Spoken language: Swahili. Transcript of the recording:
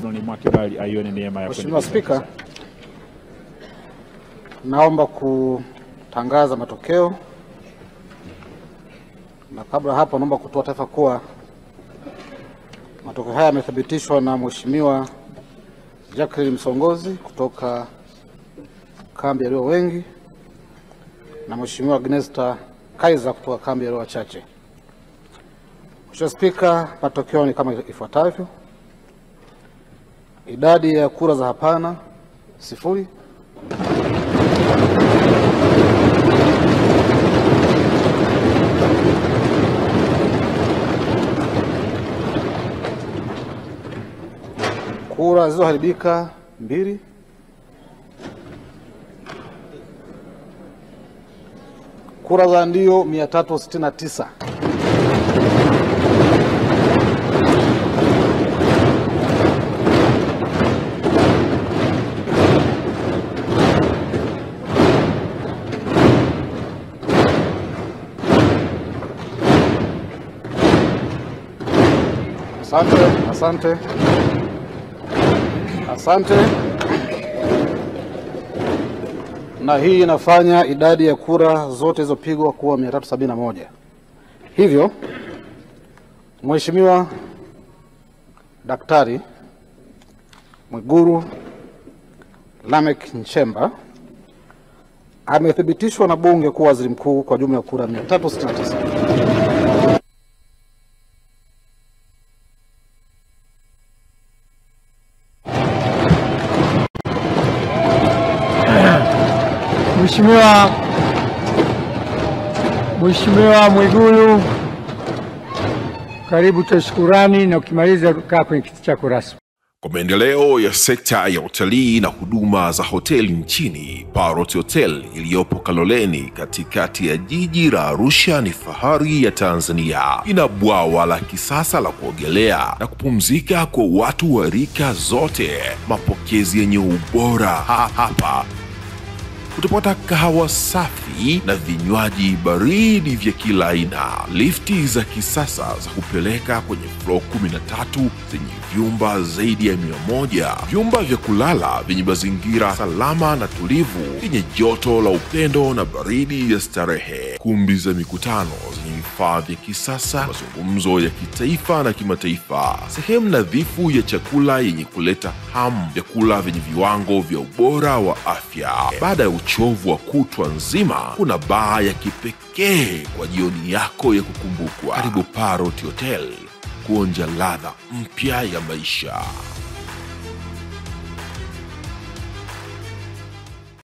Noni Mwakibali aione neema ya Mheshimiwa Spika, naomba kutangaza matokeo, na kabla hapo naomba kutoa taarifa kuwa matokeo haya yamethibitishwa na Mheshimiwa Jacqueline Msongozi kutoka kambi ya walio wengi na Mheshimiwa Agnesta Kaiser kutoka kambi ya walio wachache. Mheshimiwa Spika, matokeo ni kama ifuatavyo: idadi ya kura za hapana 0. Kura zilizoharibika 2. Kura za ndio 369. Asante. Na hii inafanya idadi ya kura zote zilizopigwa kuwa 371. Hivyo Mheshimiwa Daktari Mwigulu Lameck Nchemba amethibitishwa na Bunge kuwa waziri mkuu kwa jumla ya kura 369. Mheshimiwa Mwigulu, karibu kwa shukrani, na ukimaliza kaa kwenye kiti chako rasmi. Kwa maendeleo ya sekta ya utalii na huduma za hoteli nchini, Parrot Hotel iliyopo Kaloleni katikati ya jiji la Arusha ni fahari ya Tanzania. Ina bwawa la kisasa la kuogelea na kupumzika kwa watu wa rika zote, mapokezi yenye ubora. Hapa utapata kahawa safi na vinywaji baridi vya kila aina, lifti za kisasa za kupeleka kwenye floor 13 zenye vyumba zaidi ya 100, vyumba vya kulala vyenye mazingira salama na tulivu, vyenye joto la upendo na baridi ya starehe, kumbi za mikutano zenye vifaa vya kisasa, mazungumzo ya kitaifa na kimataifa, sehemu nadhifu ya chakula yenye kuleta hamu, vyakula vyenye viwango vya ubora wa afya. Baada ya uchovu wa kutwa nzima, kuna baa ya kipekee kwa jioni yako ya kukumbukwa. Karibu Parrot Hotel kuonja ladha mpya ya maisha.